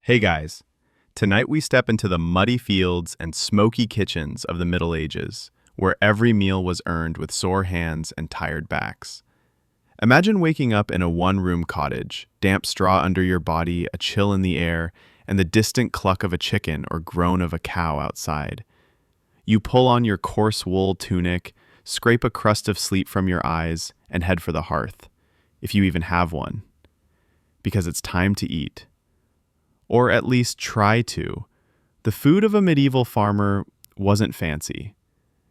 Hey guys, tonight we step into the muddy fields and smoky kitchens of the Middle Ages, where every meal was earned with sore hands and tired backs. Imagine waking up in a one-room cottage, damp straw under your body, a chill in the air, and the distant cluck of a chicken or groan of a cow outside. You pull on your coarse wool tunic, scrape a crust of sleep from your eyes, and head for the hearth, if you even have one, because it's time to eat. Or at least try to. The food of a medieval farmer wasn't fancy.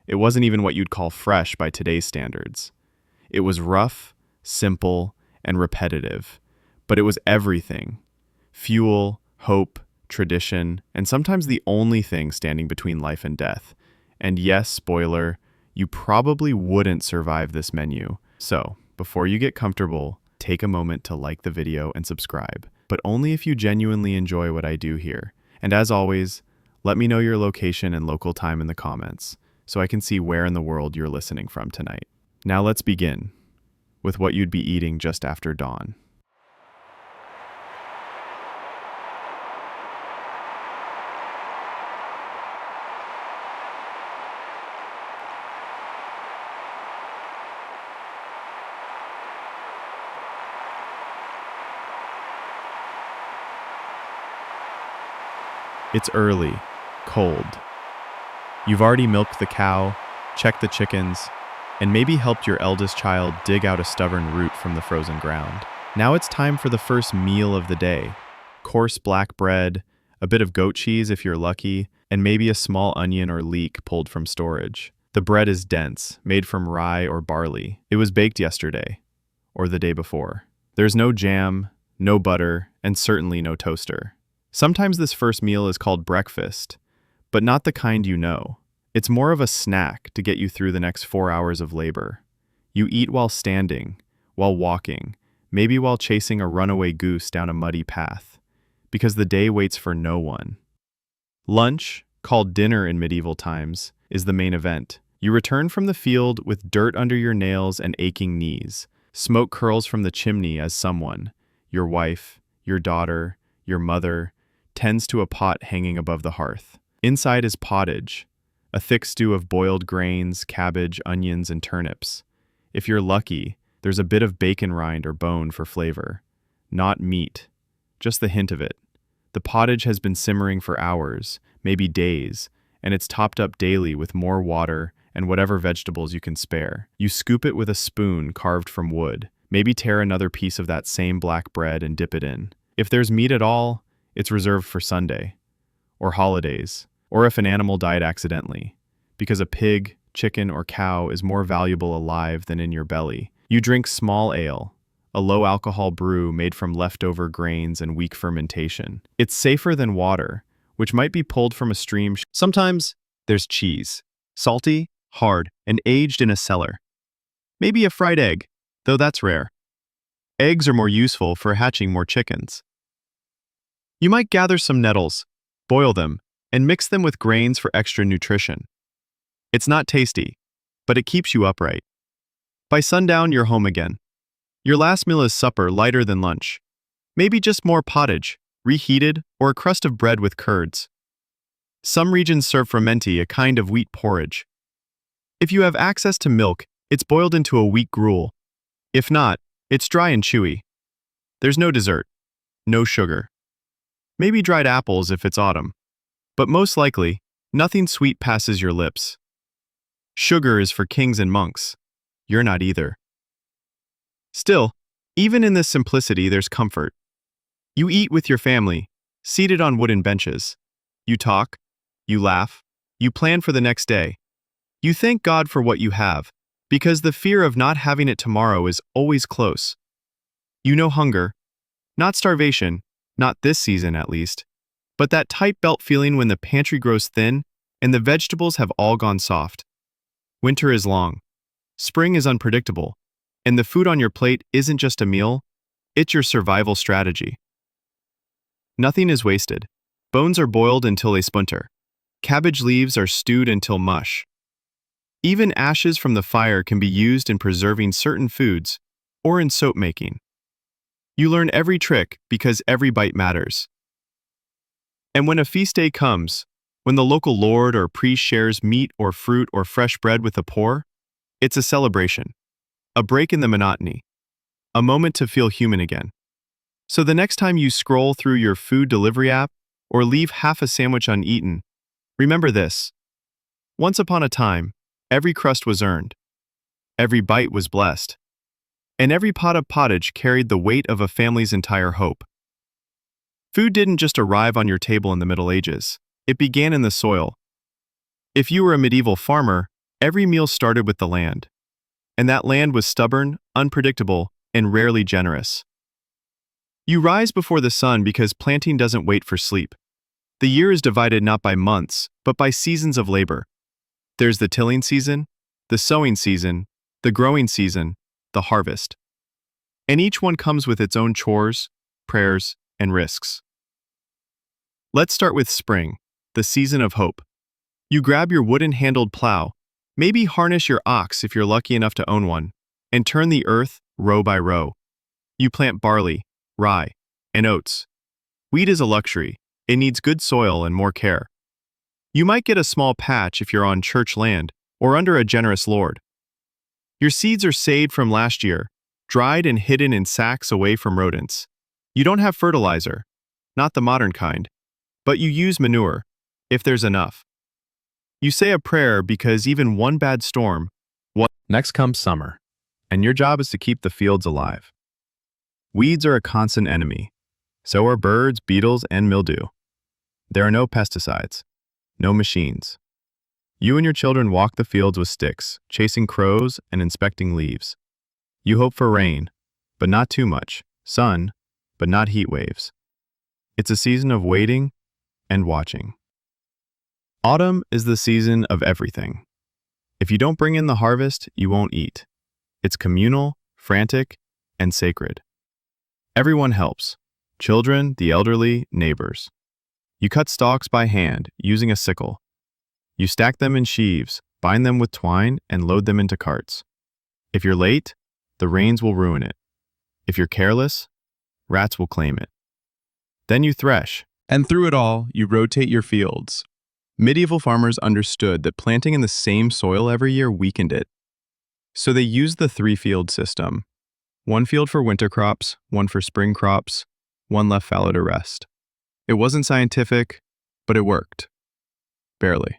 It wasn't even what you'd call fresh by today's standards. It was rough, simple, and repetitive, but it was everything. Fuel, hope, tradition, and sometimes the only thing standing between life and death. And yes, spoiler, you probably wouldn't survive this menu. So, before you get comfortable, take a moment to like the video and subscribe, but only if you genuinely enjoy what I do here. And as always, let me know your location and local time in the comments, so I can see where in the world you're listening from tonight. Now let's begin with what you'd be eating just after dawn. It's early, cold. You've already milked the cow, checked the chickens, and maybe helped your eldest child dig out a stubborn root from the frozen ground. Now it's time for the first meal of the day. Coarse black bread, a bit of goat cheese if you're lucky, and maybe a small onion or leek pulled from storage. The bread is dense, made from rye or barley. It was baked yesterday, or the day before. There's no jam, no butter, and certainly no toaster. Sometimes this first meal is called breakfast, but not the kind you know. It's more of a snack to get you through the next 4 hours of labor. You eat while standing, while walking, maybe while chasing a runaway goose down a muddy path, because the day waits for no one. Lunch, called dinner in medieval times, is the main event. You return from the field with dirt under your nails and aching knees. Smoke curls from the chimney as someone, your wife, your daughter, your mother, tends to a pot hanging above the hearth. Inside is pottage, a thick stew of boiled grains, cabbage, onions, and turnips. If you're lucky, there's a bit of bacon rind or bone for flavor. Not meat, just the hint of it. The pottage has been simmering for hours, maybe days, and it's topped up daily with more water and whatever vegetables you can spare. You scoop it with a spoon carved from wood, maybe tear another piece of that same black bread and dip it in. If there's meat at all, it's reserved for Sunday, or holidays, or if an animal died accidentally, because a pig, chicken, or cow is more valuable alive than in your belly. You drink small ale, a low-alcohol brew made from leftover grains and weak fermentation. It's safer than water, which might be pulled from a stream. Sometimes there's cheese, salty, hard, and aged in a cellar. Maybe a fried egg, though that's rare. Eggs are more useful for hatching more chickens. You might gather some nettles, boil them, and mix them with grains for extra nutrition. It's not tasty, but it keeps you upright. By sundown, you're home again. Your last meal is supper, lighter than lunch. Maybe just more pottage, reheated, or a crust of bread with curds. Some regions serve frumenti, a kind of wheat porridge. If you have access to milk, it's boiled into a wheat gruel. If not, it's dry and chewy. There's no dessert, no sugar. Maybe dried apples if it's autumn. But most likely, nothing sweet passes your lips. Sugar is for kings and monks. You're not either. Still, even in this simplicity, there's comfort. You eat with your family, seated on wooden benches. You talk, you laugh, you plan for the next day. You thank God for what you have, because the fear of not having it tomorrow is always close. You know hunger, not starvation, not this season at least, but that tight belt feeling when the pantry grows thin and the vegetables have all gone soft. Winter is long, spring is unpredictable, and the food on your plate isn't just a meal, it's your survival strategy. Nothing is wasted. Bones are boiled until they splinter. Cabbage leaves are stewed until mush. Even ashes from the fire can be used in preserving certain foods or in soap making. You learn every trick because every bite matters. And when a feast day comes, when the local lord or priest shares meat or fruit or fresh bread with the poor, it's a celebration, a break in the monotony, a moment to feel human again. So the next time you scroll through your food delivery app or leave half a sandwich uneaten, remember this. Once upon a time, every crust was earned, every bite was blessed, and every pot of pottage carried the weight of a family's entire hope. Food didn't just arrive on your table in the Middle Ages, it began in the soil. If you were a medieval farmer, every meal started with the land, and that land was stubborn, unpredictable, and rarely generous. You rise before the sun because planting doesn't wait for sleep. The year is divided not by months, but by seasons of labor. There's the tilling season, the sowing season, the growing season, the harvest. And each one comes with its own chores, prayers, and risks. Let's start with spring, the season of hope. You grab your wooden-handled plow, maybe harness your ox if you're lucky enough to own one, and turn the earth row by row. You plant barley, rye, and oats. Wheat is a luxury. It needs good soil and more care. You might get a small patch if you're on church land or under a generous lord. Your seeds are saved from last year, dried and hidden in sacks away from rodents. You don't have fertilizer, not the modern kind, but you use manure, if there's enough. You say a prayer because even one bad storm. Next comes summer, and your job is to keep the fields alive. Weeds are a constant enemy. So are birds, beetles, and mildew. There are no pesticides, no machines. You and your children walk the fields with sticks, chasing crows and inspecting leaves. You hope for rain, but not too much, sun, but not heat waves. It's a season of waiting and watching. Autumn is the season of everything. If you don't bring in the harvest, you won't eat. It's communal, frantic, and sacred. Everyone helps. Children, the elderly, neighbors. You cut stalks by hand, using a sickle. You stack them in sheaves, bind them with twine, and load them into carts. If you're late, the rains will ruin it. If you're careless, rats will claim it. Then you thresh. And through it all, you rotate your fields. Medieval farmers understood that planting in the same soil every year weakened it. So they used the three-field system. One field for winter crops, one for spring crops, one left fallow to rest. It wasn't scientific, but it worked. Barely.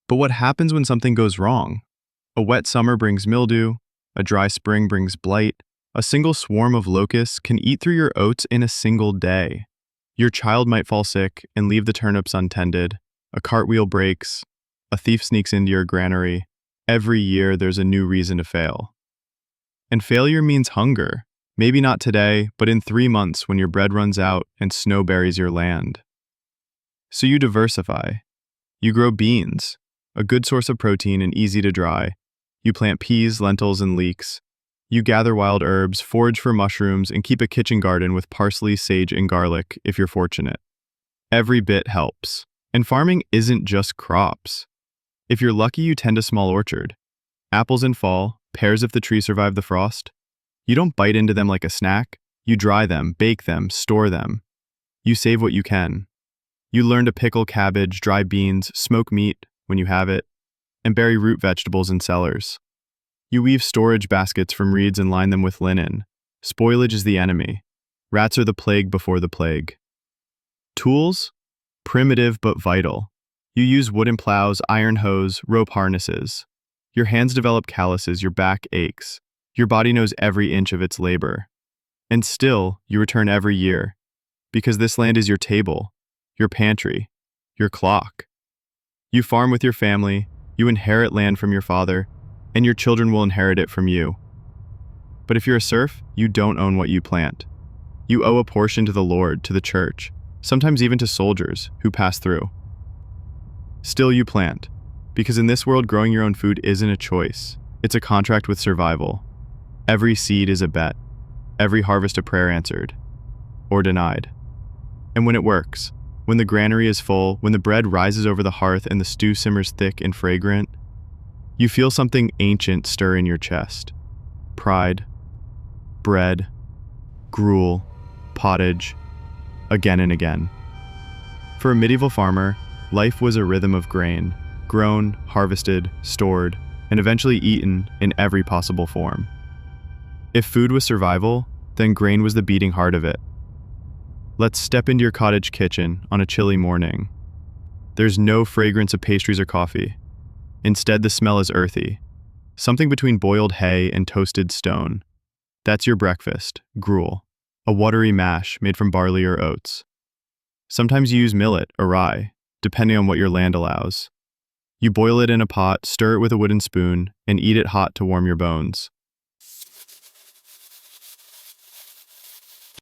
But what happens when something goes wrong? A wet summer brings mildew, a dry spring brings blight, a single swarm of locusts can eat through your oats in a single day. Your child might fall sick and leave the turnips untended, a cartwheel breaks, a thief sneaks into your granary. Every year there's a new reason to fail. And failure means hunger. Maybe not today, but in 3 months when your bread runs out and snow buries your land. So you diversify. You grow beans, a good source of protein and easy to dry. You plant peas, lentils, and leeks. You gather wild herbs, forage for mushrooms, and keep a kitchen garden with parsley, sage, and garlic if you're fortunate. Every bit helps. And farming isn't just crops. If you're lucky, you tend a small orchard. Apples in fall, pears if the tree survived the frost. You don't bite into them like a snack. You dry them, bake them, store them. You save what you can. You learn to pickle cabbage, dry beans, smoke meat when you have it, and bury root vegetables in cellars. You weave storage baskets from reeds and line them with linen. Spoilage is the enemy. Rats are the plague before the plague. Tools? Primitive but vital. You use wooden plows, iron hoes, rope harnesses. Your hands develop calluses, your back aches. Your body knows every inch of its labor. And still, you return every year, because this land is your table, your pantry, your clock. You farm with your family, you inherit land from your father, and your children will inherit it from you. But if you're a serf, you don't own what you plant. You owe a portion to the Lord, to the church, sometimes even to soldiers who pass through. Still you plant, because in this world growing your own food isn't a choice, it's a contract with survival. Every seed is a bet, every harvest a prayer answered, or denied. And when it works, when the granary is full, when the bread rises over the hearth and the stew simmers thick and fragrant, you feel something ancient stir in your chest. Pride, bread, gruel, pottage, again and again. For a medieval farmer, life was a rhythm of grain, grown, harvested, stored, and eventually eaten in every possible form. If food was survival, then grain was the beating heart of it. Let's step into your cottage kitchen on a chilly morning. There's no fragrance of pastries or coffee. Instead, the smell is earthy, something between boiled hay and toasted stone. That's your breakfast, gruel, a watery mash made from barley or oats. Sometimes you use millet or rye, depending on what your land allows. You boil it in a pot, stir it with a wooden spoon, and eat it hot to warm your bones.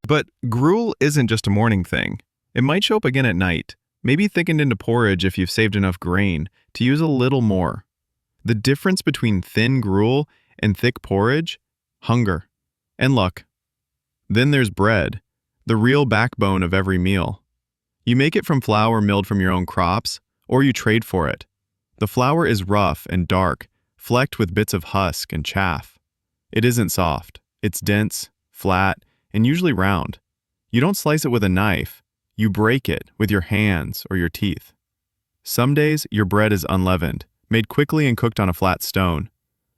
But gruel isn't just a morning thing. It might show up again at night, maybe thickened into porridge if you've saved enough grain to use a little more. The difference between thin gruel and thick porridge? Hunger and luck. Then there's bread, the real backbone of every meal. You make it from flour milled from your own crops, or you trade for it. The flour is rough and dark, flecked with bits of husk and chaff. It isn't soft. It's dense, flat, and usually round. You don't slice it with a knife. You break it with your hands or your teeth. Some days, your bread is unleavened, made quickly and cooked on a flat stone.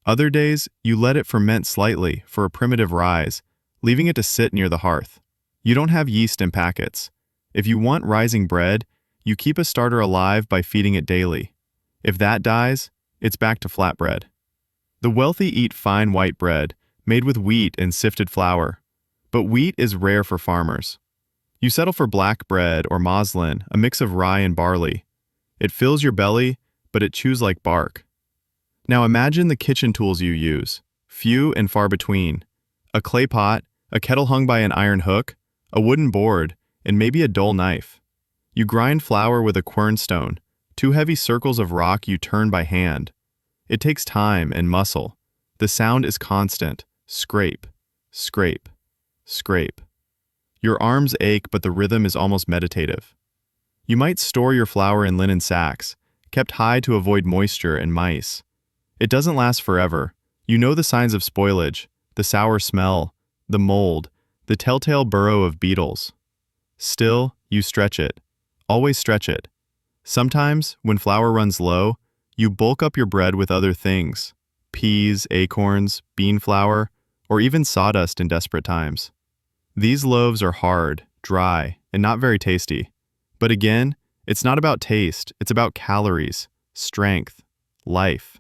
Other days, you let it ferment slightly for a primitive rise, leaving it to sit near the hearth. You don't have yeast in packets. If you want rising bread, you keep a starter alive by feeding it daily. If that dies, it's back to flatbread. The wealthy eat fine white bread, made with wheat and sifted flour. But wheat is rare for farmers. You settle for black bread or muslin, a mix of rye and barley. It fills your belly, but it chews like bark. Now imagine the kitchen tools you use, few and far between. A clay pot, a kettle hung by an iron hook, a wooden board, and maybe a dull knife. You grind flour with a quernstone, two heavy circles of rock you turn by hand. It takes time and muscle. The sound is constant. Scrape, scrape, scrape. Your arms ache, but the rhythm is almost meditative. You might store your flour in linen sacks, kept high to avoid moisture and mice. It doesn't last forever. You know the signs of spoilage, the sour smell, the mold, the telltale burrow of beetles. Still, you stretch it. Always stretch it. Sometimes, when flour runs low, you bulk up your bread with other things: peas, acorns, bean flour, or even sawdust in desperate times. These loaves are hard, dry, and not very tasty. But again, it's not about taste, it's about calories, strength, life.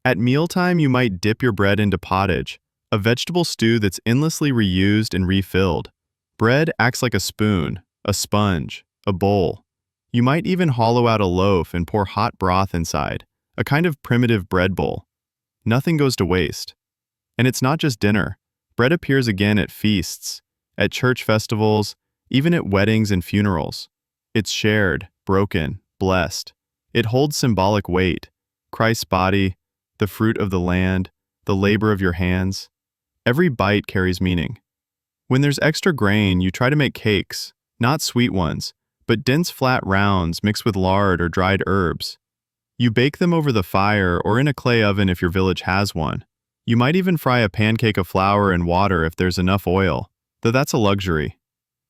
At mealtime, you might dip your bread into pottage, a vegetable stew that's endlessly reused and refilled. Bread acts like a spoon, a sponge, a bowl. You might even hollow out a loaf and pour hot broth inside, a kind of primitive bread bowl. Nothing goes to waste. And it's not just dinner. Bread appears again at feasts, at church festivals, even at weddings and funerals. It's shared, broken, blessed. It holds symbolic weight. Christ's body, the fruit of the land, the labor of your hands. Every bite carries meaning. When there's extra grain, you try to make cakes, not sweet ones, but dense flat rounds mixed with lard or dried herbs. You bake them over the fire or in a clay oven if your village has one. You might even fry a pancake of flour and water if there's enough oil, though that's a luxury.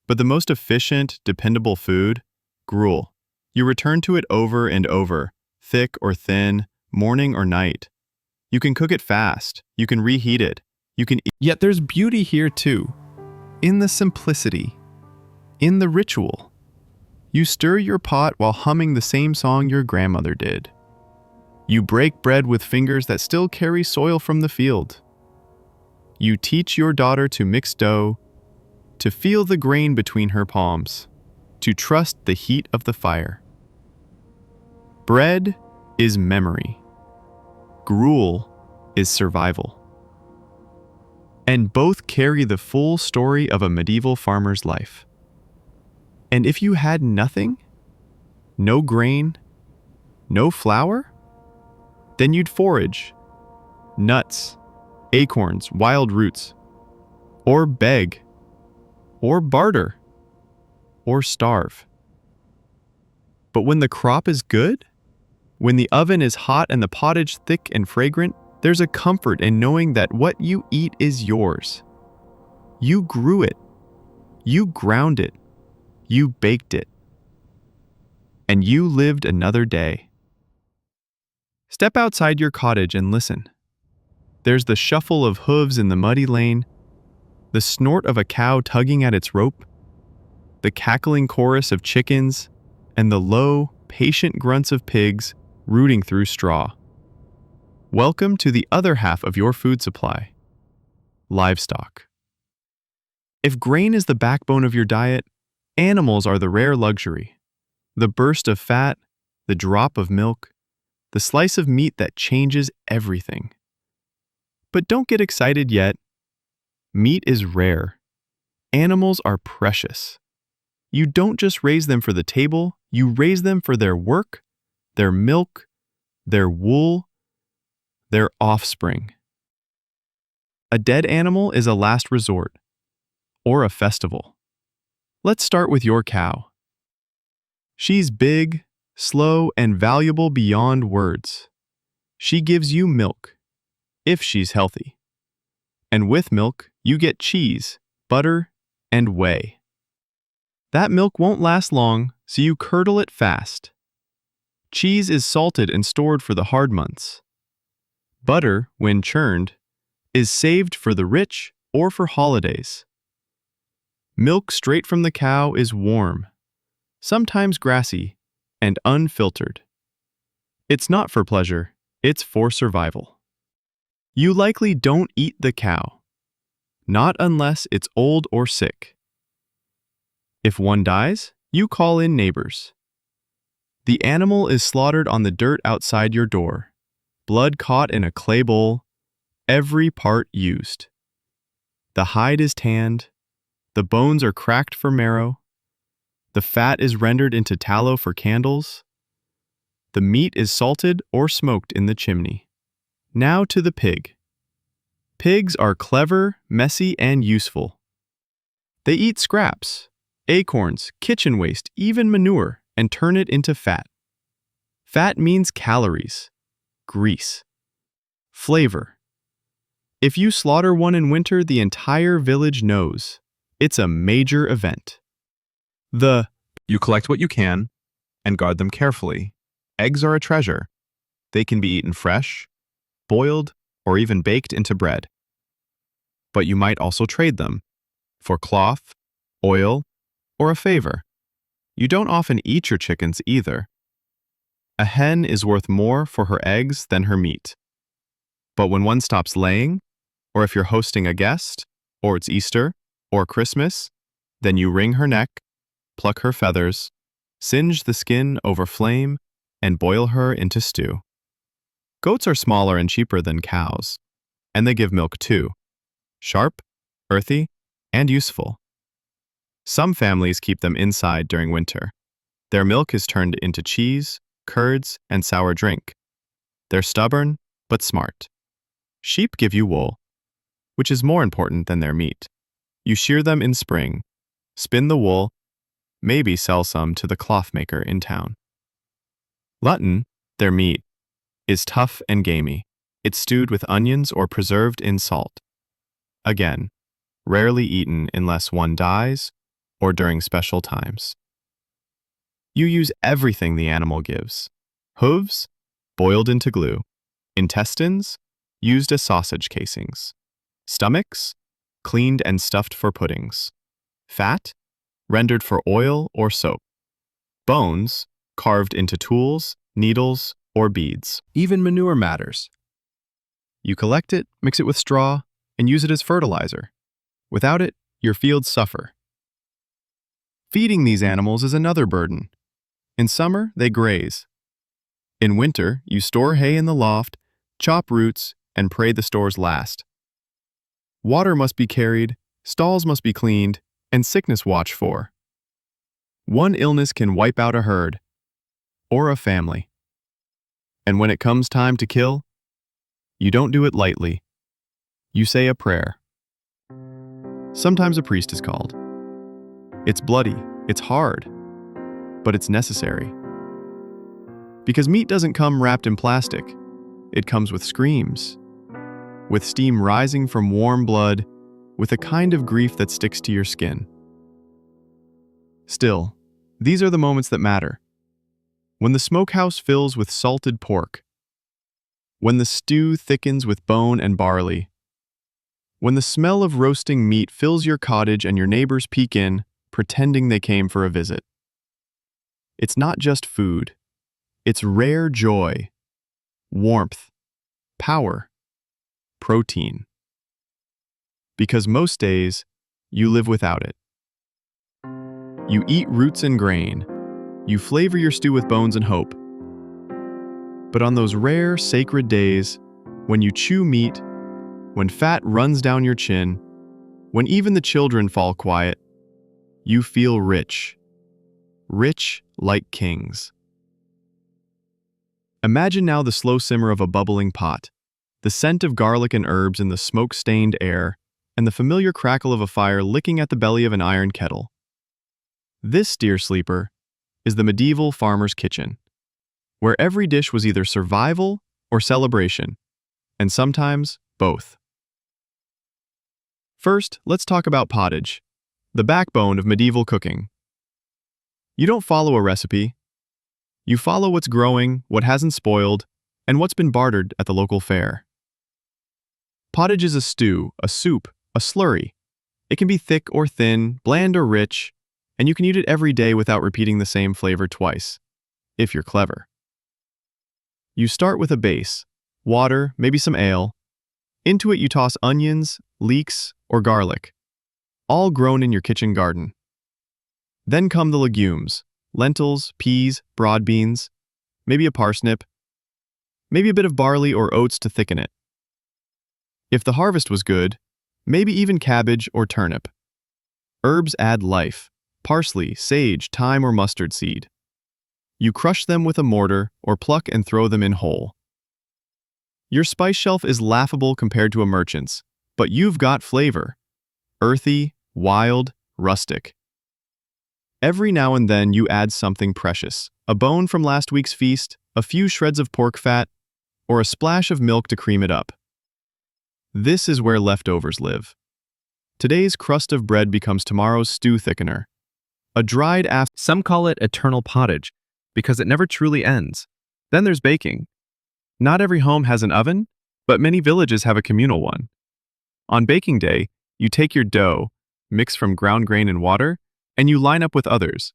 But the most efficient, dependable food? Gruel. You return to it over and over, thick or thin, morning or night. You can cook it fast, you can reheat it, you can eat. Yet there's beauty here too, in the simplicity, in the ritual. You stir your pot while humming the same song your grandmother did. You break bread with fingers that still carry soil from the field. You teach your daughter to mix dough, to feel the grain between her palms, to trust the heat of the fire. Bread is memory. Gruel is survival. And both carry the full story of a medieval farmer's life. And if you had nothing, no grain, no flour, then you'd forage, nuts, acorns, wild roots, or beg, or barter, or starve. But when the crop is good, when the oven is hot and the pottage thick and fragrant, there's a comfort in knowing that what you eat is yours. You grew it, you ground it, you baked it, and you lived another day. Step outside your cottage and listen. There's the shuffle of hooves in the muddy lane, the snort of a cow tugging at its rope, the cackling chorus of chickens, and the low, patient grunts of pigs rooting through straw. Welcome to the other half of your food supply: livestock. If grain is the backbone of your diet, animals are the rare luxury. The burst of fat, the drop of milk, the slice of meat that changes everything. But don't get excited yet. Meat is rare. Animals are precious. You don't just raise them for the table, you raise them for their work, their milk, their wool, their offspring. A dead animal is a last resort, or a festival. Let's start with your cow. She's big, slow, and valuable beyond words. She gives you milk, if she's healthy. And with milk, you get cheese, butter, and whey. That milk won't last long, so you curdle it fast. Cheese is salted and stored for the hard months. Butter, when churned, is saved for the rich or for holidays. Milk straight from the cow is warm, sometimes grassy, and unfiltered. It's not for pleasure, it's for survival. You likely don't eat the cow, not unless it's old or sick. If one dies, you call in neighbors. The animal is slaughtered on the dirt outside your door, blood caught in a clay bowl, every part used. The hide is tanned, the bones are cracked for marrow, the fat is rendered into tallow for candles, the meat is salted or smoked in the chimney. Now to the pig. Pigs are clever, messy, and useful. They eat scraps, acorns, kitchen waste, even manure, and turn it into fat. Fat means calories, grease, flavor. If you slaughter one in winter, the entire village knows. It's a major event. You collect what you can and guard them carefully. Eggs are a treasure. They can be eaten fresh, boiled, or even baked into bread. But you might also trade them for cloth, oil, or a favor. You don't often eat your chickens either. A hen is worth more for her eggs than her meat. But when one stops laying, or if you're hosting a guest, or it's Easter, or Christmas, then you wring her neck, pluck her feathers, singe the skin over flame, and boil her into stew. Goats are smaller and cheaper than cows, and they give milk too. Sharp, earthy, and useful. Some families keep them inside during winter. Their milk is turned into cheese, curds, and sour drink. They're stubborn, but smart. Sheep give you wool, which is more important than their meat. You shear them in spring, spin the wool, maybe sell some to the cloth maker in town. Mutton, their meat, is tough and gamey. It's stewed with onions or preserved in salt. Again, rarely eaten unless one dies or during special times. You use everything the animal gives. Hooves, boiled into glue. Intestines, used as sausage casings. Stomachs, cleaned and stuffed for puddings. Fat, rendered for oil or soap. Bones, carved into tools, needles, or beads. Even manure matters. You collect it, mix it with straw, and use it as fertilizer. Without it, your fields suffer. Feeding these animals is another burden. In summer, they graze. In winter, you store hay in the loft, chop roots, and pray the stores last. Water must be carried, stalls must be cleaned, and sickness watched for. One illness can wipe out a herd, or a family. And when it comes time to kill, you don't do it lightly. You say a prayer. Sometimes a priest is called. It's bloody, it's hard, but it's necessary. Because meat doesn't come wrapped in plastic. It comes with screams, with steam rising from warm blood, with a kind of grief that sticks to your skin. Still, these are the moments that matter. When the smokehouse fills with salted pork. When the stew thickens with bone and barley. When the smell of roasting meat fills your cottage and your neighbors peek in, pretending they came for a visit. It's not just food. It's rare joy, warmth, power, protein. Because most days, you live without it. You eat roots and grain. You flavor your stew with bones and hope. But on those rare, sacred days, when you chew meat, when fat runs down your chin, when even the children fall quiet, you feel rich. Rich like kings. Imagine now the slow simmer of a bubbling pot, the scent of garlic and herbs in the smoke-stained air, and the familiar crackle of a fire licking at the belly of an iron kettle. This, dear sleeper, is the medieval farmer's kitchen, where every dish was either survival or celebration, and sometimes both. First, let's talk about pottage, the backbone of medieval cooking. You don't follow a recipe. You follow what's growing, what hasn't spoiled, and what's been bartered at the local fair. Pottage is a stew, a soup, a slurry. It can be thick or thin, bland or rich, and you can eat it every day without repeating the same flavor twice, if you're clever. You start with a base, water, maybe some ale. Into it you toss onions, leeks, or garlic, all grown in your kitchen garden. Then come the legumes, lentils, peas, broad beans, maybe a parsnip, maybe a bit of barley or oats to thicken it. If the harvest was good, maybe even cabbage or turnip. Herbs add life, parsley, sage, thyme, or mustard seed. You crush them with a mortar or pluck and throw them in whole. Your spice shelf is laughable compared to a merchant's, but you've got flavor. Earthy, wild, rustic. Every now and then you add something precious, a bone from last week's feast, a few shreds of pork fat, or a splash of milk to cream it up. This is where leftovers live. Today's crust of bread becomes tomorrow's stew thickener. A dried Some call it eternal pottage because it never truly ends. Then there's baking. Not every home has an oven, but many villages have a communal one. On baking day, you take your dough, mix from ground grain and water, and you line up with others.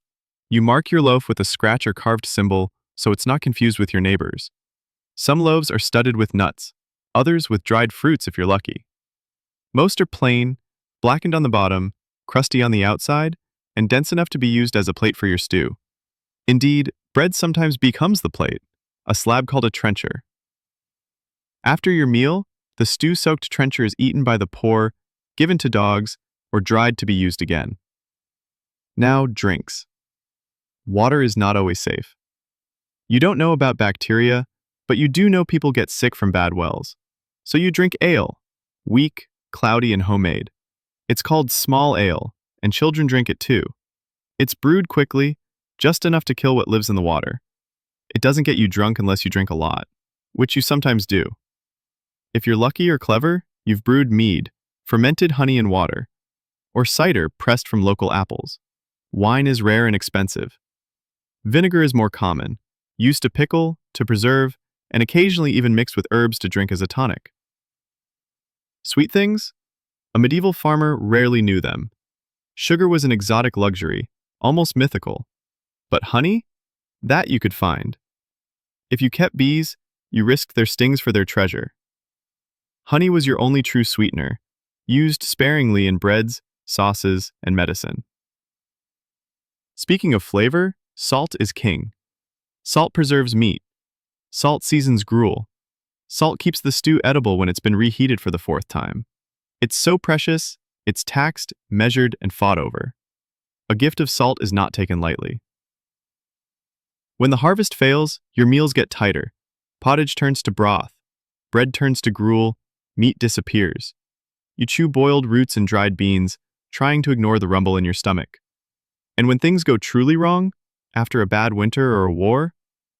You mark your loaf with a scratch or carved symbol so it's not confused with your neighbors. Some loaves are studded with nuts, others with dried fruits if you're lucky. Most are plain, blackened on the bottom, crusty on the outside, and dense enough to be used as a plate for your stew. Indeed, bread sometimes becomes the plate, a slab called a trencher. After your meal, the stew-soaked trencher is eaten by the poor, given to dogs, or dried to be used again. Now, drinks. Water is not always safe. You don't know about bacteria, but you do know people get sick from bad wells. So you drink ale, weak, cloudy, and homemade. It's called small ale, and children drink it too. It's brewed quickly, just enough to kill what lives in the water. It doesn't get you drunk unless you drink a lot, which you sometimes do. If you're lucky or clever, you've brewed mead, fermented honey and water, or cider pressed from local apples. Wine is rare and expensive. Vinegar is more common, used to pickle, to preserve, and occasionally even mixed with herbs to drink as a tonic. Sweet things? A medieval farmer rarely knew them. Sugar was an exotic luxury, almost mythical. But honey? That you could find. If you kept bees, you risked their stings for their treasure. Honey was your only true sweetener, used sparingly in breads, sauces, and medicine. Speaking of flavor, salt is king. Salt preserves meat. Salt seasons gruel. Salt keeps the stew edible when it's been reheated for the fourth time. It's so precious, it's taxed, measured, and fought over. A gift of salt is not taken lightly. When the harvest fails, your meals get tighter. Pottage turns to broth. Bread turns to gruel. Meat disappears. You chew boiled roots and dried beans, trying to ignore the rumble in your stomach. And when things go truly wrong, after a bad winter or a war,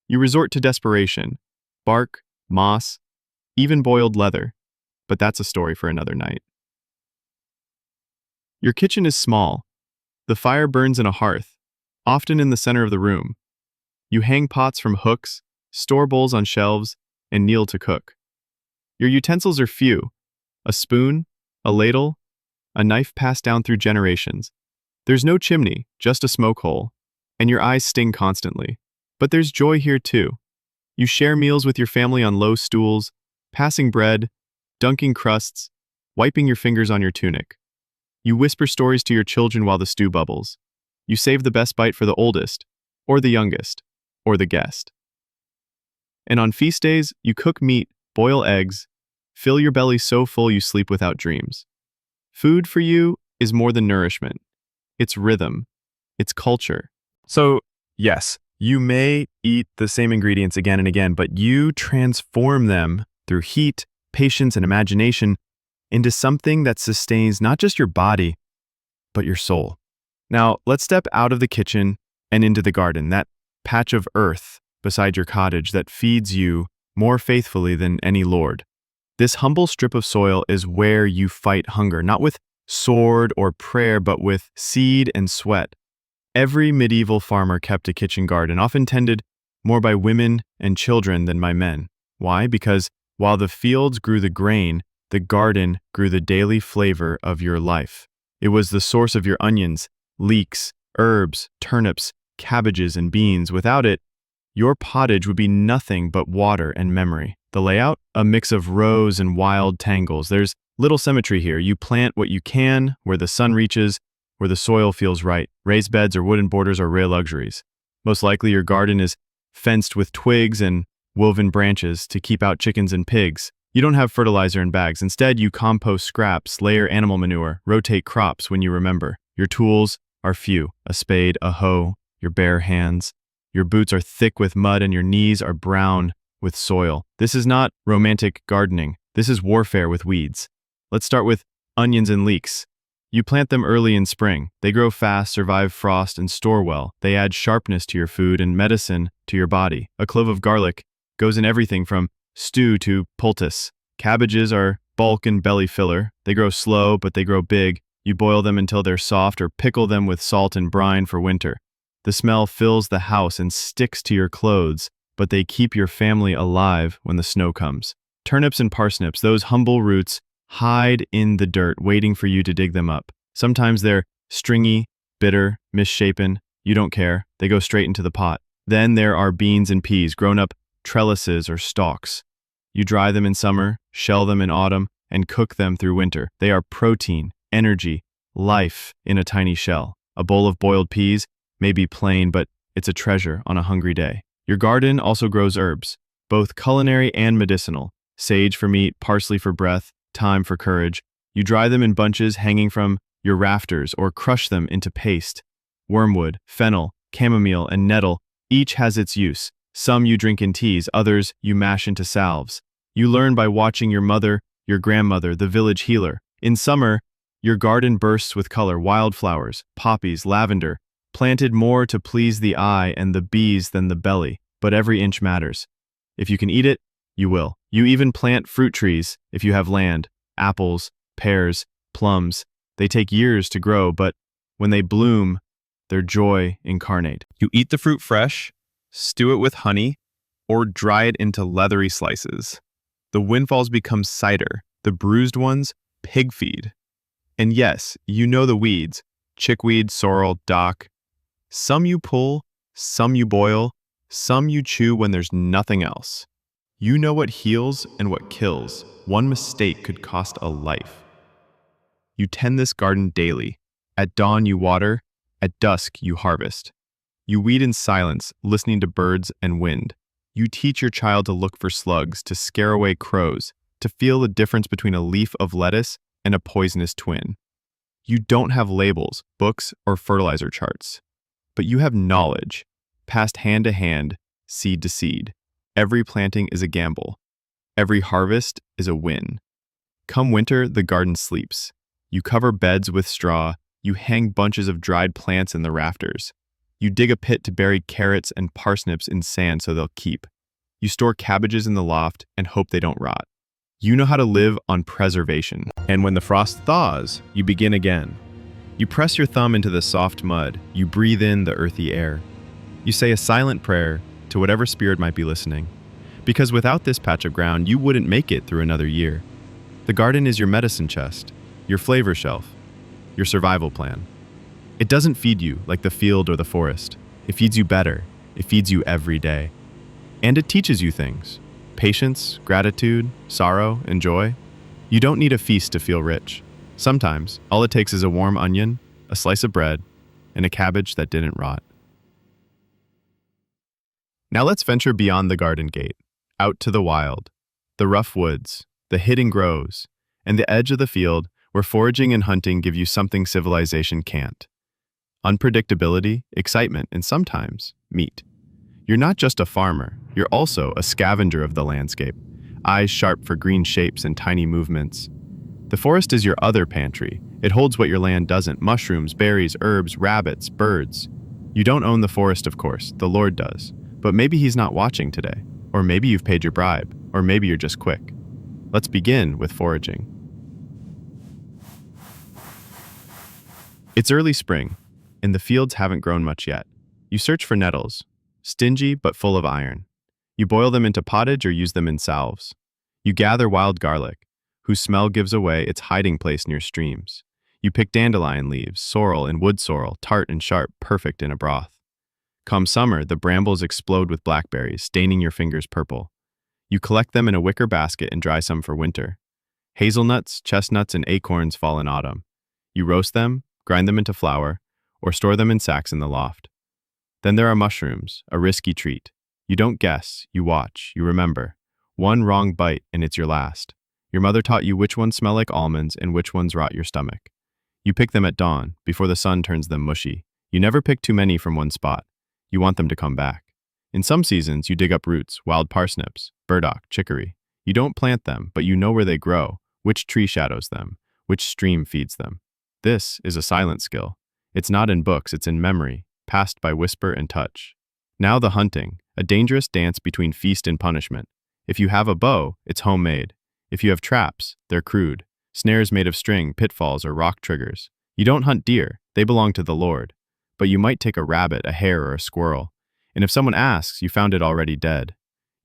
you resort to desperation. Bark, moss, even boiled leather. But that's a story for another night. Your kitchen is small. The fire burns in a hearth, often in the center of the room. You hang pots from hooks, store bowls on shelves, and kneel to cook. Your utensils are few: a spoon, a ladle, a knife passed down through generations. There's no chimney, just a smoke hole, and your eyes sting constantly. But there's joy here too. You share meals with your family on low stools, passing bread, dunking crusts, wiping your fingers on your tunic. You whisper stories to your children while the stew bubbles. You save the best bite for the oldest, or the youngest, or the guest. And on feast days, you cook meat, boil eggs, fill your belly so full you sleep without dreams. Food for you is more than nourishment. It's rhythm. It's culture. So, yes, you may eat the same ingredients again and again, but you transform them through heat, patience, and imagination into something that sustains not just your body, but your soul. Now, let's step out of the kitchen and into the garden, that patch of earth beside your cottage that feeds you more faithfully than any lord. This humble strip of soil is where you fight hunger, not with sword or prayer, but with seed and sweat. Every medieval farmer kept a kitchen garden, often tended more by women and children than by men. Why? Because while the fields grew the grain, the garden grew the daily flavor of your life. It was the source of your onions, leeks, herbs, turnips, cabbages, and beans. Without it, your pottage would be nothing but water and memory. The layout? A mix of rows and wild tangles. There's little symmetry here. You plant what you can, where the sun reaches, where the soil feels right. Raised beds or wooden borders are rare luxuries. Most likely your garden is fenced with twigs and woven branches to keep out chickens and pigs. You don't have fertilizer in bags. Instead, you compost scraps, layer animal manure, rotate crops when you remember. Your tools are few: a spade, a hoe, your bare hands. Your boots are thick with mud and your knees are brown with soil. This is not romantic gardening. This is warfare with weeds. Let's start with onions and leeks. You plant them early in spring. They grow fast, survive frost, and store well. They add sharpness to your food and medicine to your body. A clove of garlic goes in everything from stew to poultice. Cabbages are bulk and belly filler. They grow slow, but they grow big. You boil them until they're soft or pickle them with salt and brine for winter. The smell fills the house and sticks to your clothes, but they keep your family alive when the snow comes. Turnips and parsnips, those humble roots, hide in the dirt, waiting for you to dig them up. Sometimes they're stringy, bitter, misshapen. You don't care. They go straight into the pot. Then there are beans and peas, grown up trellises or stalks. You dry them in summer, shell them in autumn, and cook them through winter. They are protein, energy, life in a tiny shell. A bowl of boiled peas may be plain, but it's a treasure on a hungry day. Your garden also grows herbs, both culinary and medicinal. Sage for meat, parsley for breath, thyme for courage. You dry them in bunches hanging from your rafters or crush them into paste. Wormwood, fennel, chamomile, and nettle each has its use. Some you drink in teas, others you mash into salves. You learn by watching your mother, your grandmother, the village healer. In summer, your garden bursts with color: wildflowers, poppies, lavender, planted more to please the eye and the bees than the belly, but every inch matters. If you can eat it, you will. You even plant fruit trees if you have land: apples, pears, plums. They take years to grow, but when they bloom, they're joy incarnate. You eat the fruit fresh, stew it with honey, or dry it into leathery slices. The windfalls become cider, the bruised ones, pig feed. And yes, you know the weeds: chickweed, sorrel, dock. Some you pull, some you boil, some you chew when there's nothing else. You know what heals and what kills. One mistake could cost a life. You tend this garden daily. At dawn you water, at dusk you harvest. You weed in silence, listening to birds and wind. You teach your child to look for slugs, to scare away crows, to feel the difference between a leaf of lettuce and a poisonous twin. You don't have labels, books, or fertilizer charts, but you have knowledge, passed hand to hand, seed to seed. Every planting is a gamble. Every harvest is a win. Come winter, the garden sleeps. You cover beds with straw. You hang bunches of dried plants in the rafters. You dig a pit to bury carrots and parsnips in sand so they'll keep. You store cabbages in the loft and hope they don't rot. You know how to live on preservation. And when the frost thaws, you begin again. You press your thumb into the soft mud. You breathe in the earthy air. You say a silent prayer to whatever spirit might be listening. Because without this patch of ground, you wouldn't make it through another year. The garden is your medicine chest, your flavor shelf, your survival plan. It doesn't feed you like the field or the forest. It feeds you better. It feeds you every day. And it teaches you things: patience, gratitude, sorrow, and joy. You don't need a feast to feel rich. Sometimes, all it takes is a warm onion, a slice of bread, and a cabbage that didn't rot. Now let's venture beyond the garden gate, out to the wild, the rough woods, the hidden groves, and the edge of the field where foraging and hunting give you something civilization can't: unpredictability, excitement, and sometimes meat. You're not just a farmer, you're also a scavenger of the landscape, eyes sharp for green shapes and tiny movements. The forest is your other pantry. It holds what your land doesn't: mushrooms, berries, herbs, rabbits, birds. You don't own the forest, of course, the Lord does. But maybe he's not watching today. Or maybe you've paid your bribe. Or maybe you're just quick. Let's begin with foraging. It's early spring, and the fields haven't grown much yet. You search for nettles, stingy but full of iron. You boil them into pottage or use them in salves. You gather wild garlic, whose smell gives away its hiding place near streams. You pick dandelion leaves, sorrel and wood sorrel, tart and sharp, perfect in a broth. Come summer, the brambles explode with blackberries, staining your fingers purple. You collect them in a wicker basket and dry some for winter. Hazelnuts, chestnuts, and acorns fall in autumn. You roast them, grind them into flour, or store them in sacks in the loft. Then there are mushrooms, a risky treat. You don't guess, you watch, you remember. One wrong bite and it's your last. Your mother taught you which ones smell like almonds and which ones rot your stomach. You pick them at dawn, before the sun turns them mushy. You never pick too many from one spot. You want them to come back. In some seasons, you dig up roots: wild parsnips, burdock, chicory. You don't plant them, but you know where they grow, which tree shadows them, which stream feeds them. This is a silent skill. It's not in books, it's in memory, passed by whisper and touch. Now the hunting, a dangerous dance between feast and punishment. If you have a bow, it's homemade. If you have traps, they're crude. Snares made of string, pitfalls, or rock triggers. You don't hunt deer, they belong to the Lord. But you might take a rabbit, a hare, or a squirrel. And if someone asks, you found it already dead.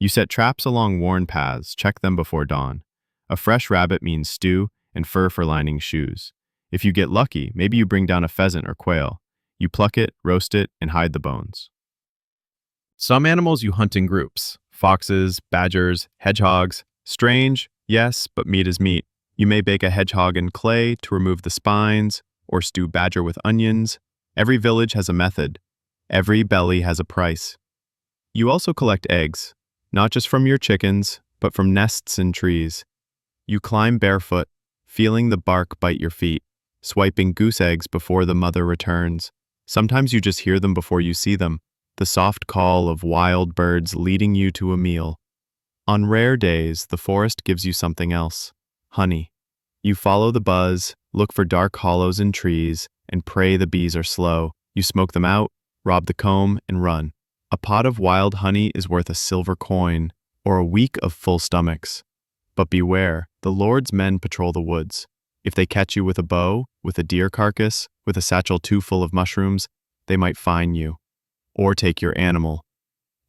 You set traps along worn paths, check them before dawn. A fresh rabbit means stew and fur for lining shoes. If you get lucky, maybe you bring down a pheasant or quail. You pluck it, roast it, and hide the bones. Some animals you hunt in groups: foxes, badgers, hedgehogs. Strange, yes, but meat is meat. You may bake a hedgehog in clay to remove the spines, or stew badger with onions. Every village has a method. Every belly has a price. You also collect eggs, not just from your chickens, but from nests in trees. You climb barefoot, feeling the bark bite your feet, swiping goose eggs before the mother returns. Sometimes you just hear them before you see them, the soft call of wild birds leading you to a meal. On rare days, the forest gives you something else: honey. You follow the buzz, look for dark hollows in trees, and pray the bees are slow. You smoke them out, rob the comb, and run. A pot of wild honey is worth a silver coin, or a week of full stomachs. But beware, the Lord's men patrol the woods. If they catch you with a bow, with a deer carcass, with a satchel too full of mushrooms, they might fine you, or take your animal,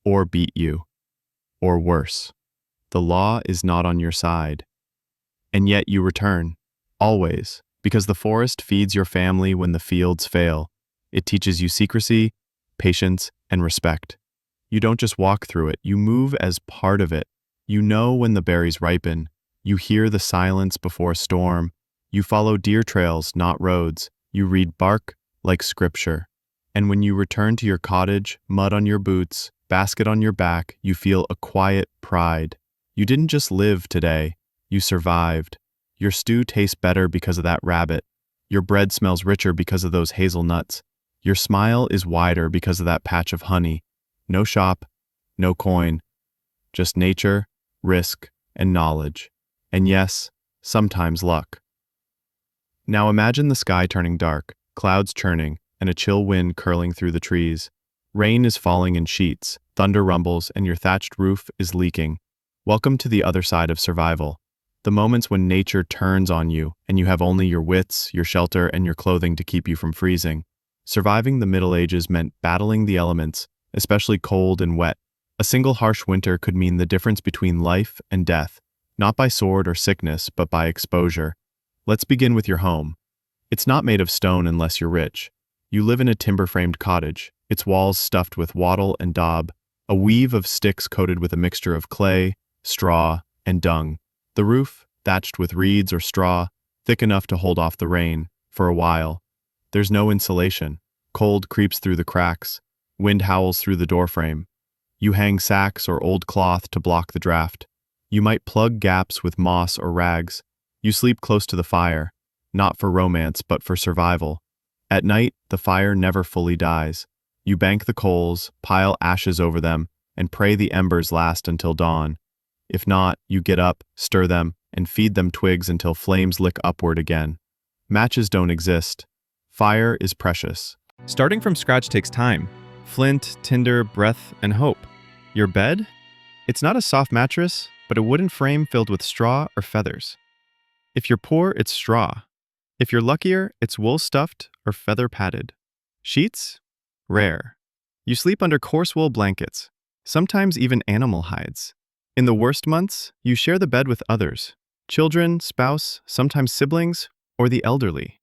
or beat you, or worse. The law is not on your side. And yet you return, always, because the forest feeds your family when the fields fail. It teaches you secrecy, patience, and respect. You don't just walk through it, you move as part of it. You know when the berries ripen. You hear the silence before a storm. You follow deer trails, not roads. You read bark like scripture. And when you return to your cottage, mud on your boots, basket on your back, you feel a quiet pride. You didn't just live today, you survived. Your stew tastes better because of that rabbit. Your bread smells richer because of those hazelnuts. Your smile is wider because of that patch of honey. No shop, no coin, just nature, risk, and knowledge. And yes, sometimes luck. Now imagine the sky turning dark, clouds churning, and a chill wind curling through the trees. Rain is falling in sheets, thunder rumbles, and your thatched roof is leaking. Welcome to the other side of survival. The moments when nature turns on you and you have only your wits, your shelter, and your clothing to keep you from freezing. Surviving the Middle Ages meant battling the elements, especially cold and wet. A single harsh winter could mean the difference between life and death, not by sword or sickness, but by exposure. Let's begin with your home. It's not made of stone unless you're rich. You live in a timber-framed cottage, its walls stuffed with wattle and daub, a weave of sticks coated with a mixture of clay, straw, and dung. The roof, thatched with reeds or straw, thick enough to hold off the rain, for a while. There's no insulation. Cold creeps through the cracks. Wind howls through the doorframe. You hang sacks or old cloth to block the draft. You might plug gaps with moss or rags. You sleep close to the fire, not for romance but for survival. At night, the fire never fully dies. You bank the coals, pile ashes over them, and pray the embers last until dawn. If not, you get up, stir them, and feed them twigs until flames lick upward again. Matches don't exist. Fire is precious. Starting from scratch takes time. Flint, tinder, breath, and hope. Your bed? It's not a soft mattress, but a wooden frame filled with straw or feathers. If you're poor, it's straw. If you're luckier, it's wool stuffed or feather padded. Sheets? Rare. You sleep under coarse wool blankets, sometimes even animal hides. In the worst months, you share the bed with others. Children, spouse, sometimes siblings, or the elderly.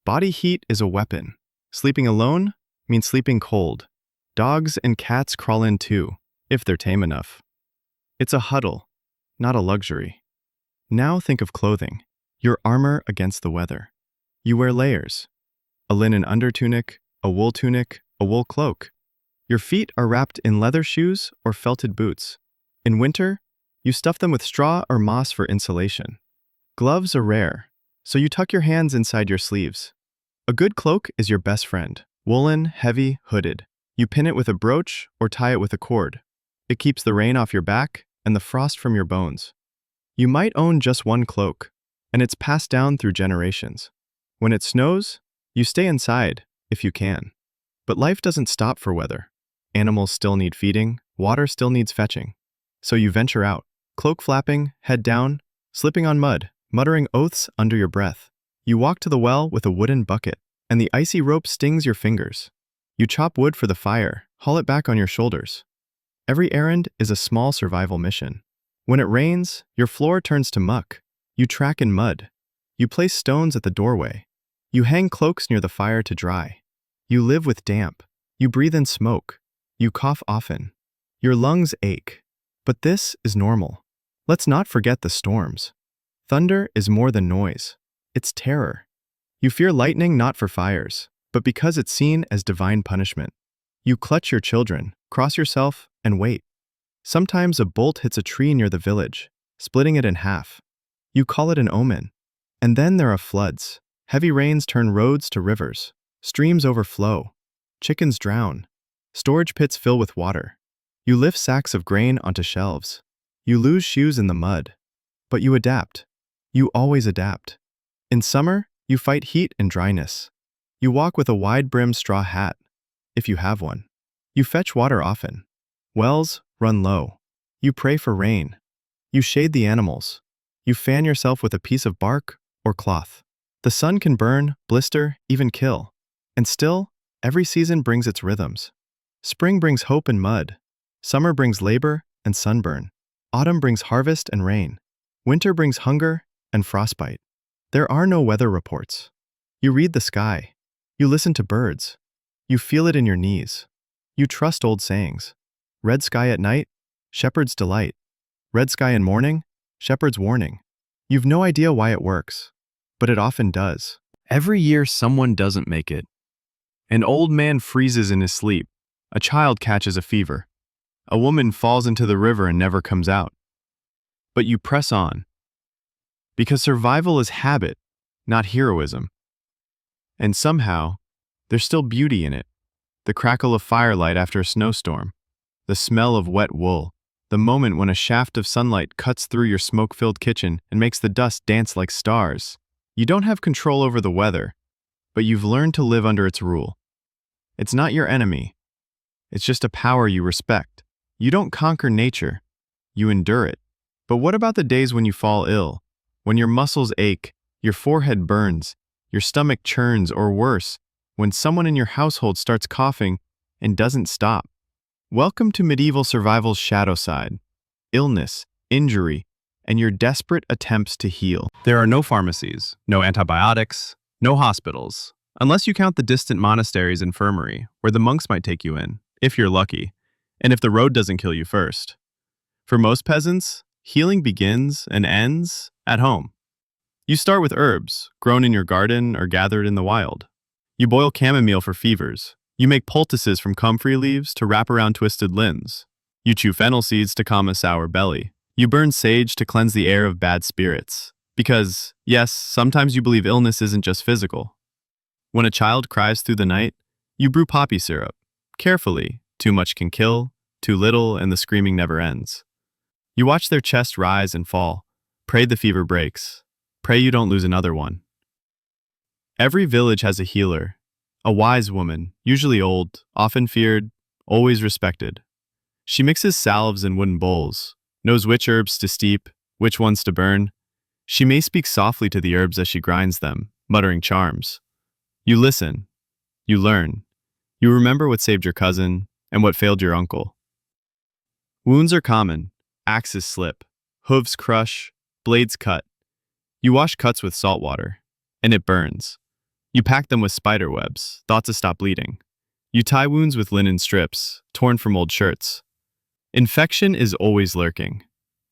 Body heat is a weapon. Sleeping alone means sleeping cold. Dogs and cats crawl in too, if they're tame enough. It's a huddle, not a luxury. Now think of clothing, your armor against the weather. You wear layers. A linen undertunic, a wool tunic, a wool cloak. Your feet are wrapped in leather shoes or felted boots. In winter, you stuff them with straw or moss for insulation. Gloves are rare, so you tuck your hands inside your sleeves. A good cloak is your best friend. Woolen, heavy, hooded. You pin it with a brooch or tie it with a cord. It keeps the rain off your back and the frost from your bones. You might own just one cloak, and it's passed down through generations. When it snows, you stay inside, if you can. But life doesn't stop for weather. Animals still need feeding, water still needs fetching. So you venture out, cloak flapping, head down, slipping on mud, muttering oaths under your breath. You walk to the well with a wooden bucket, and the icy rope stings your fingers. You chop wood for the fire, haul it back on your shoulders. Every errand is a small survival mission. When it rains, your floor turns to muck. You track in mud. You place stones at the doorway. You hang cloaks near the fire to dry. You live with damp. You breathe in smoke. You cough often. Your lungs ache. But this is normal. Let's not forget the storms. Thunder is more than noise. It's terror. You fear lightning not for fires, but because it's seen as divine punishment. You clutch your children, cross yourself, and wait. Sometimes a bolt hits a tree near the village, splitting it in half. You call it an omen. And then there are floods. Heavy rains turn roads to rivers. Streams overflow. Chickens drown. Storage pits fill with water. You lift sacks of grain onto shelves. You lose shoes in the mud. But you adapt. You always adapt. In summer, you fight heat and dryness. You walk with a wide-brimmed straw hat, if you have one. You fetch water often. Wells run low. You pray for rain. You shade the animals. You fan yourself with a piece of bark or cloth. The sun can burn, blister, even kill. And still, every season brings its rhythms. Spring brings hope and mud. Summer brings labor and sunburn. Autumn brings harvest and rain. Winter brings hunger and frostbite. There are no weather reports. You read the sky. You listen to birds. You feel it in your knees. You trust old sayings. Red sky at night, shepherd's delight. Red sky in morning, shepherd's warning. You've no idea why it works, but it often does. Every year someone doesn't make it. An old man freezes in his sleep. A child catches a fever. A woman falls into the river and never comes out. But you press on. Because survival is habit, not heroism. And somehow, there's still beauty in it. The crackle of firelight after a snowstorm. The smell of wet wool. The moment when a shaft of sunlight cuts through your smoke-filled kitchen and makes the dust dance like stars. You don't have control over the weather, but you've learned to live under its rule. It's not your enemy. It's just a power you respect. You don't conquer nature. You endure it. But what about the days when you fall ill? When your muscles ache, your forehead burns, your stomach churns, or worse, when someone in your household starts coughing and doesn't stop? Welcome to medieval survival's shadow side: illness, injury, and your desperate attempts to heal. There are no pharmacies, no antibiotics, no hospitals, unless you count the distant monastery's infirmary, where the monks might take you in, if you're lucky, and if the road doesn't kill you first. For most peasants, healing begins and ends at home. You start with herbs, grown in your garden or gathered in the wild. You boil chamomile for fevers. You make poultices from comfrey leaves to wrap around twisted limbs. You chew fennel seeds to calm a sour belly. You burn sage to cleanse the air of bad spirits. Because, yes, sometimes you believe illness isn't just physical. When a child cries through the night, you brew poppy syrup. Carefully, too much can kill, too little, and the screaming never ends. You watch their chest rise and fall. Pray the fever breaks. Pray you don't lose another one. Every village has a healer, a wise woman, usually old, often feared, always respected. She mixes salves in wooden bowls, knows which herbs to steep, which ones to burn. She may speak softly to the herbs as she grinds them, muttering charms. You listen. You learn. You remember what saved your cousin and what failed your uncle. Wounds are common. Axes slip. Hooves crush. Blades cut. You wash cuts with salt water, and it burns. You pack them with spider webs, thought to stop bleeding. You tie wounds with linen strips, torn from old shirts. Infection is always lurking.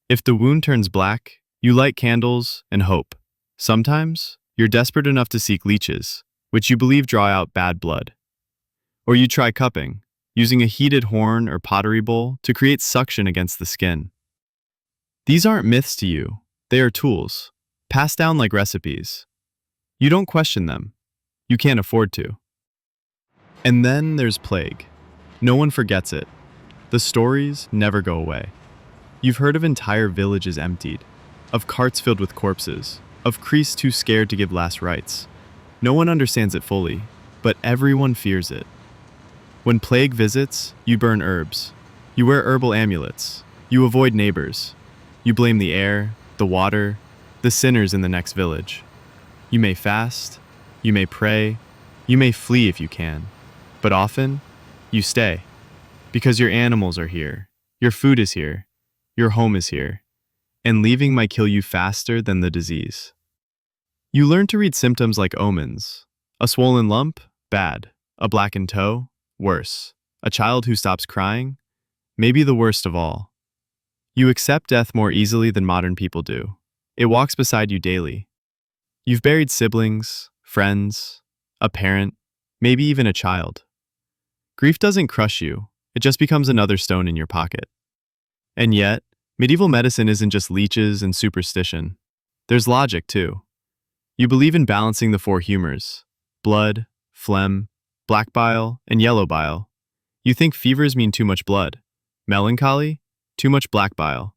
If the wound turns black, you light candles and hope. Sometimes, you're desperate enough to seek leeches, which you believe draw out bad blood. Or you try cupping, using a heated horn or pottery bowl to create suction against the skin. These aren't myths to you, they are tools, passed down like recipes. You don't question them. You can't afford to. And then there's plague. No one forgets it. The stories never go away. You've heard of entire villages emptied, of carts filled with corpses, of priests too scared to give last rites. No one understands it fully, but everyone fears it. When plague visits, you burn herbs. You wear herbal amulets. You avoid neighbors. You blame the air, the water, the sinners in the next village. You may fast, you may pray, you may flee if you can, but often, you stay. Because your animals are here, your food is here, your home is here, and leaving might kill you faster than the disease. You learn to read symptoms like omens. A swollen lump? Bad. A blackened toe? Worse. A child who stops crying? Maybe the worst of all. You accept death more easily than modern people do. It walks beside you daily. You've buried siblings, friends, a parent, maybe even a child. Grief doesn't crush you, it just becomes another stone in your pocket. And yet, medieval medicine isn't just leeches and superstition. There's logic, too. You believe in balancing the four humors: blood, phlegm, black bile, and yellow bile. You think fevers mean too much blood, melancholy, too much black bile.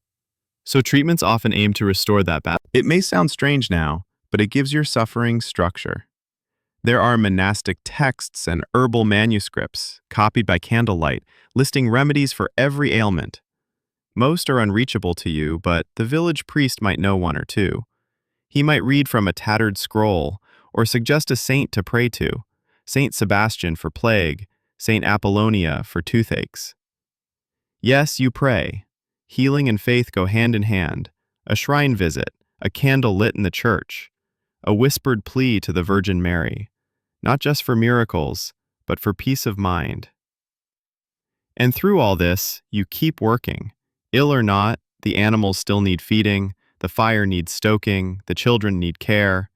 So treatments often aim to restore that balance. It may sound strange now, but it gives your suffering structure. There are monastic texts and herbal manuscripts, copied by candlelight, listing remedies for every ailment. Most are unreachable to you, but the village priest might know one or two. He might read from a tattered scroll, or suggest a saint to pray to: Saint Sebastian for plague, Saint Apollonia for toothaches. Yes, you pray. Healing and faith go hand in hand. A shrine visit, a candle lit in the church, a whispered plea to the Virgin Mary, not just for miracles, but for peace of mind. And through all this, you keep working. Ill or not, the animals still need feeding, the fire needs stoking, the children need care.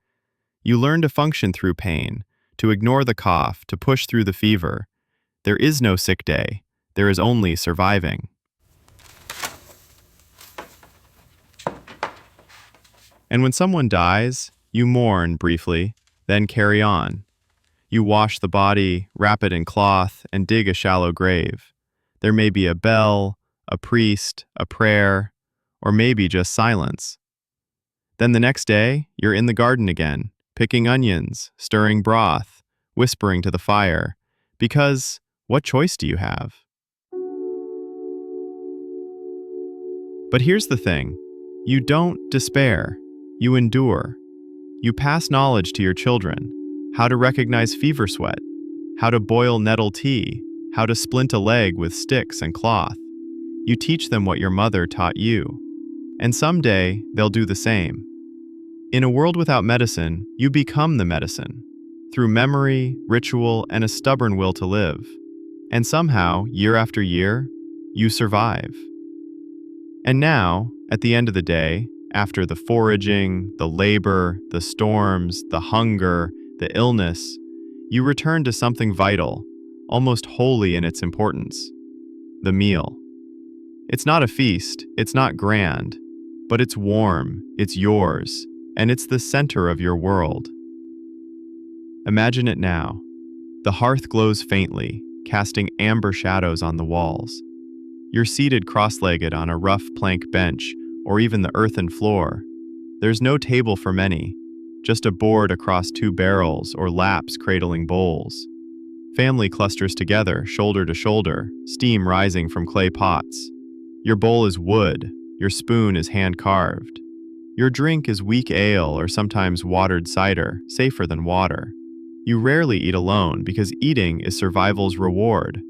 You learn to function through pain, to ignore the cough, to push through the fever. There is no sick day. There is only surviving. And when someone dies, you mourn briefly, then carry on. You wash the body, wrap it in cloth, and dig a shallow grave. There may be a bell, a priest, a prayer, or maybe just silence. Then the next day, you're in the garden again, picking onions, stirring broth, whispering to the fire, because what choice do you have? But here's the thing, you don't despair. You endure. You pass knowledge to your children: how to recognize fever sweat, how to boil nettle tea, how to splint a leg with sticks and cloth. You teach them what your mother taught you. And someday, they'll do the same. In a world without medicine, you become the medicine, through memory, ritual, and a stubborn will to live. And somehow, year after year, you survive. And now, at the end of the day, after the foraging, the labor, the storms, the hunger, the illness, you return to something vital, almost holy in its importance: the meal. It's not a feast, it's not grand, but it's warm, it's yours, and it's the center of your world. Imagine it now. The hearth glows faintly, casting amber shadows on the walls. You're seated cross-legged on a rough plank bench, or even the earthen floor. There's no table for many, just a board across two barrels or laps cradling bowls. Family clusters together, shoulder to shoulder, steam rising from clay pots. Your bowl is wood, your spoon is hand-carved. Your drink is weak ale or sometimes watered cider, safer than water. You rarely eat alone because eating is survival's reward,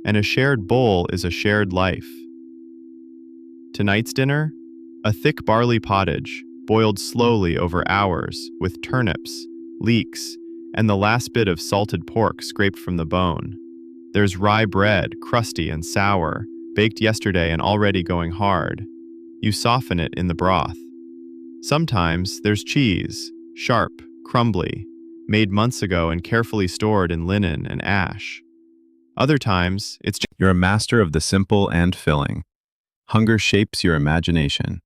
and a shared bowl is a shared life. Tonight's dinner? A thick barley pottage, boiled slowly over hours, with turnips, leeks, and the last bit of salted pork scraped from the bone. There's rye bread, crusty and sour, baked yesterday and already going hard. You soften it in the broth. Sometimes there's cheese, sharp, crumbly, made months ago and carefully stored in linen and ash. Other times, it's just You're a master of the simple and filling. Hunger shapes your imagination.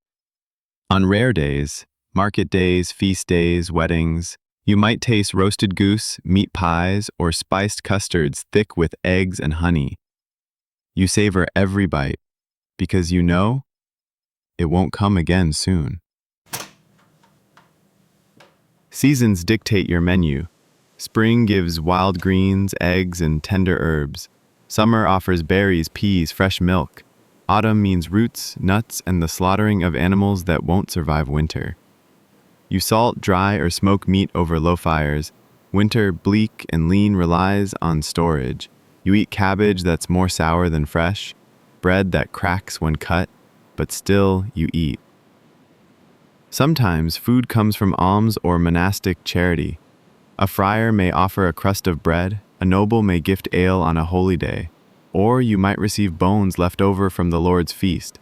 On rare days, market days, feast days, weddings, you might taste roasted goose, meat pies, or spiced custards thick with eggs and honey. You savor every bite because you know it won't come again soon. Seasons dictate your menu. Spring gives wild greens, eggs, and tender herbs. Summer offers berries, peas, fresh milk. Autumn means roots, nuts, and the slaughtering of animals that won't survive winter. You salt, dry, or smoke meat over low fires. Winter, bleak and lean, relies on storage. You eat cabbage that's more sour than fresh, bread that cracks when cut, but still you eat. Sometimes food comes from alms or monastic charity. A friar may offer a crust of bread, a noble may gift ale on a holy day, or you might receive bones left over from the Lord's feast,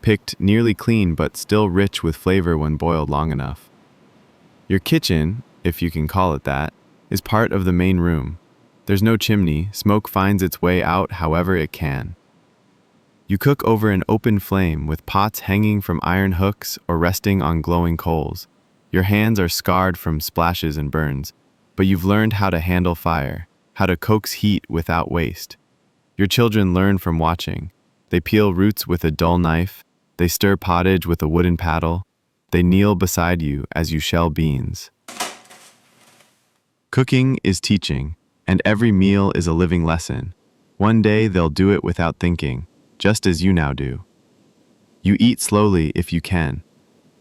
picked nearly clean but still rich with flavor when boiled long enough. Your kitchen, if you can call it that, is part of the main room. There's no chimney, smoke finds its way out however it can. You cook over an open flame with pots hanging from iron hooks or resting on glowing coals. Your hands are scarred from splashes and burns, but you've learned how to handle fire, how to coax heat without waste. Your children learn from watching. They peel roots with a dull knife, they stir pottage with a wooden paddle, they kneel beside you as you shell beans. Cooking is teaching, and every meal is a living lesson. One day they'll do it without thinking, just as you now do. You eat slowly if you can,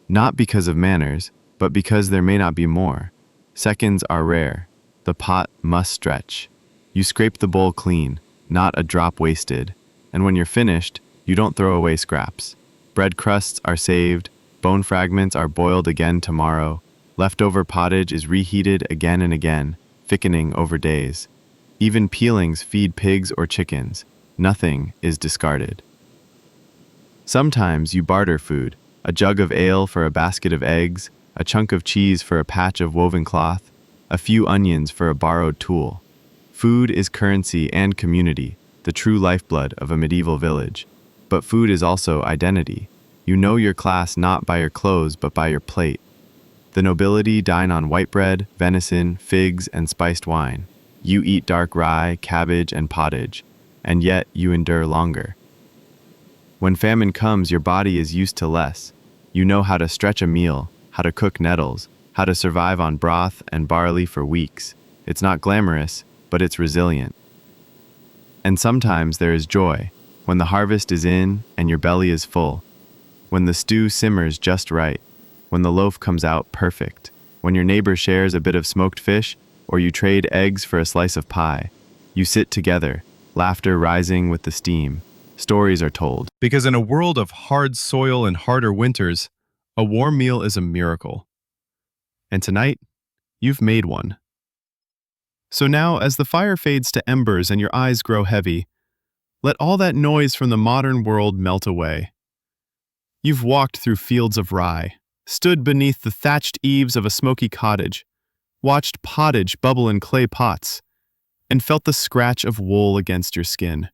not because of manners, but because there may not be more. Seconds are rare. The pot must stretch. You scrape the bowl clean, not a drop wasted. And when you're finished, you don't throw away scraps. Bread crusts are saved, bone fragments are boiled again tomorrow, leftover pottage is reheated again and again, thickening over days. Even peelings feed pigs or chickens. Nothing is discarded. Sometimes you barter food, a jug of ale for a basket of eggs, a chunk of cheese for a patch of woven cloth, a few onions for a borrowed tool. Food is currency and community, the true lifeblood of a medieval village. But food is also identity. You know your class not by your clothes but by your plate. The nobility dine on white bread, venison, figs, and spiced wine. You eat dark rye, cabbage, and pottage, and yet you endure longer. When famine comes, your body is used to less. You know how to stretch a meal, how to cook nettles, how to survive on broth and barley for weeks. It's not glamorous, but it's resilient. And sometimes there is joy, when the harvest is in and your belly is full, when the stew simmers just right, when the loaf comes out perfect, when your neighbor shares a bit of smoked fish, or you trade eggs for a slice of pie. You sit together, laughter rising with the steam. Stories are told. Because in a world of hard soil and harder winters, a warm meal is a miracle. And tonight, you've made one. So now, as the fire fades to embers and your eyes grow heavy, let all that noise from the modern world melt away. You've walked through fields of rye, stood beneath the thatched eaves of a smoky cottage, watched pottage bubble in clay pots, and felt the scratch of wool against your skin.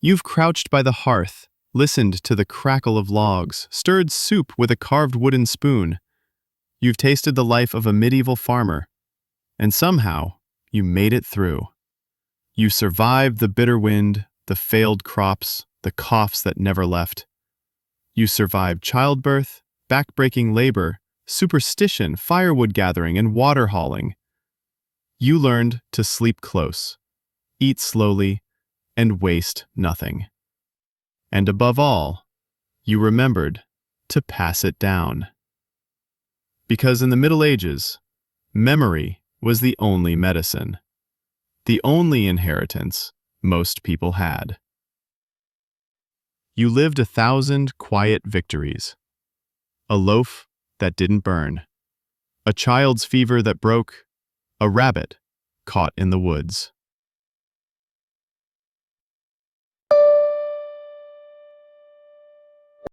You've crouched by the hearth, listened to the crackle of logs, stirred soup with a carved wooden spoon. You've tasted the life of a medieval farmer, and somehow you made it through. You survived the bitter wind, the failed crops, the coughs that never left. You survived childbirth, back-breaking labor, superstition, firewood gathering, and water hauling. You learned to sleep close, eat slowly, and waste nothing. And above all, you remembered to pass it down. Because in the Middle Ages, memory was the only medicine, the only inheritance most people had. You lived 1,000 quiet victories. A loaf that didn't burn. A child's fever that broke. A rabbit caught in the woods.